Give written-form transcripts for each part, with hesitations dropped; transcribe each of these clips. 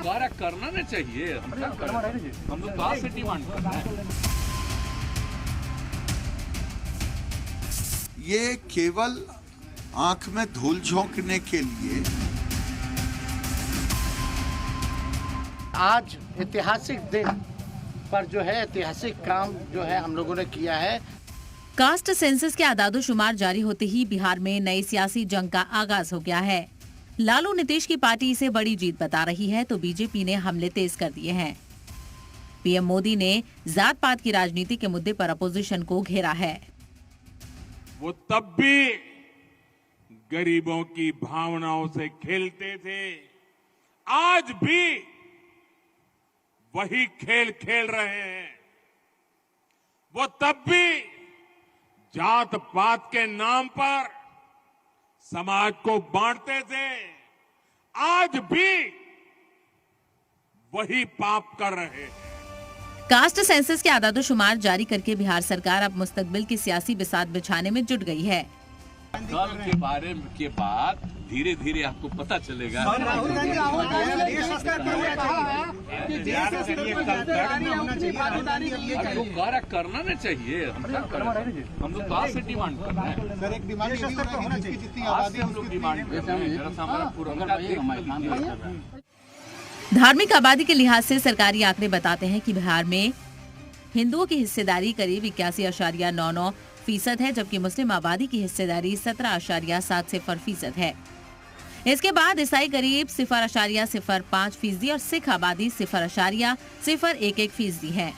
द्वारा करना नहीं चाहिए, हम लोग कहाँ से डिमांड कर रहे हैं? ये केवल आंख में धूल झोंकने के लिए। आज ऐतिहासिक दिन पर जो है ऐतिहासिक काम जो है हम लोगों ने किया है। कास्ट सेंसस के आदादोशुमार जारी होते ही बिहार में नई सियासी जंग का आगाज हो गया है। लालू नीतीश की पार्टी इसे बड़ी जीत बता रही है तो बीजेपी ने हमले तेज कर दिए हैं। पीएम मोदी ने जात पात की राजनीति के मुद्दे पर अपोजिशन को घेरा है। वो तब भी गरीबों की भावनाओं से खेलते थे, आज भी वही खेल खेल रहे हैं। वो तब भी जात पात के नाम पर समाज को बांटते थे, आज भी वही पाप कर रहे हैं। कास्ट सेंसस के आदादोशुमार जारी करके बिहार सरकार अब मुस्तकबिल की सियासी बिसात बिछाने में जुट गई है। कल के बारे के बाद धीरे धीरे आपको पता चलेगा। द्वारा करना नहीं चाहिए, हम लोग कहाँ से डिमांड कर रहे हैं? सर, एक डिमांड ये भी होना चाहिए कि जितनी आबादी हम लोग डिमांड कर रहे हैं, जरा सा हमारा पूरा धार्मिक आबादी के लिहाज से सरकारी आंकड़े बताते हैं कि बिहार में हिंदुओं की हिस्सेदारी करीब 81.99% है, जबकि मुस्लिम आबादी की हिस्सेदारी 17.70% है। इसके बाद ईसाई करीब 0.05% और सिख आबादी 0.011% है।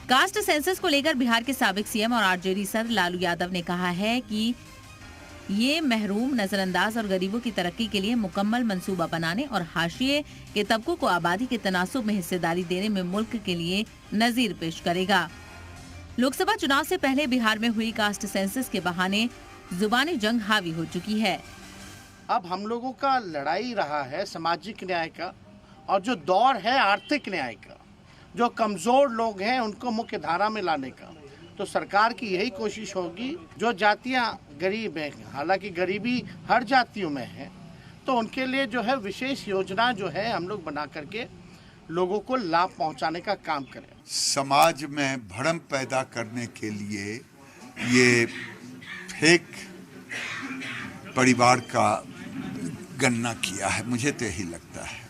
कास्ट सेंसस को लेकर बिहार के साबिक सीएम और आरजेडी सर लालू यादव ने कहा है कि ये महरूम, नजरअंदाज और गरीबों की तरक्की के लिए मुकम्मल मंसूबा बनाने और हाशिए के तबकों को आबादी के तनासुब में हिस्सेदारी देने में मुल्क के लिए नजीर पेश करेगा। लोकसभा चुनाव से पहले बिहार में हुई कास्ट सेंसस के बहाने जुबानी जंग हावी हो चुकी है। अब हम लोगों का लड़ाई रहा है सामाजिक न्याय का, और जो दौर है आर्थिक न्याय का। जो कमजोर लोग हैं उनको मुख्य धारा में लाने का। तो सरकार की यही कोशिश होगी। जो जातियां गरीब हैं, हालांकि गरीबी हर जातियों में है, तो उनके लिए जो है विशेष योजना जो है हम लोग बना करके लोगों को लाभ पहुंचाने का काम करें। समाज में भ्रम पैदा करने के लिए ये फेक परिवार का गणना किया है, मुझे तो यही लगता है।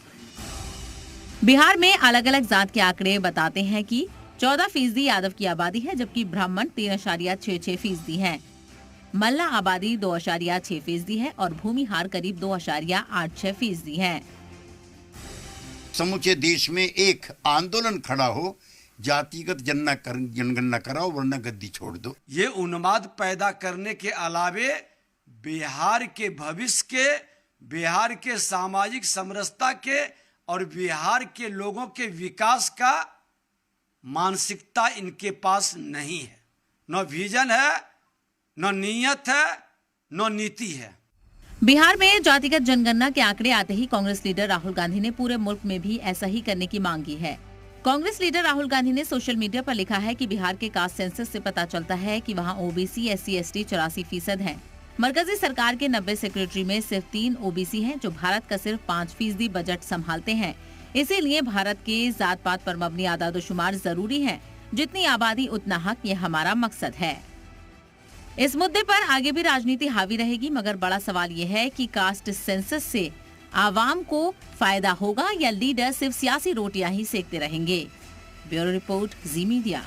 बिहार में अलग अलग जात के आंकड़े बताते हैं कि 14% यादव की आबादी है, जबकि ब्राह्मण 3.66% है। मल्ला आबादी 2.6% है और भूमिहार करीब 2.86% है। समूचे देश में एक आंदोलन खड़ा हो, जातिगत जनगणना कराओ वरना गद्दी छोड़ दो। ये उन्माद पैदा करने के अलावे बिहार के भविष्य के, बिहार के सामाजिक समरसता के और बिहार के लोगों के विकास का मानसिकता इनके पास नहीं है। न विजन है, न नीयत है, न नीति है। बिहार में जातिगत जनगणना के आंकड़े आते ही कांग्रेस लीडर राहुल गांधी ने पूरे मुल्क में भी ऐसा ही करने की मांग की है। कांग्रेस लीडर राहुल गांधी ने सोशल मीडिया पर लिखा है कि बिहार के कास्ट सेंसस से पता चलता है कि वहां ओबीसी, एससी, एसटी 84% हैं। मरकजी सरकार के 90 सेक्रेटरी में सिर्फ 3 ओबीसी हैं, जो भारत का सिर्फ 5% बजट संभालते हैं। इसीलिए भारत के जात पात पर मबनी आदादोशुमार जरूरी है। जितनी आबादी उतना हक, ये हमारा मकसद है। इस मुद्दे पर आगे भी राजनीति हावी रहेगी, मगर बड़ा सवाल ये है कि कास्ट सेंसस से आवाम को फायदा होगा या लीडर सिर्फ सियासी रोटियां ही सेकते रहेंगे। ब्यूरो रिपोर्ट, जी मीडिया।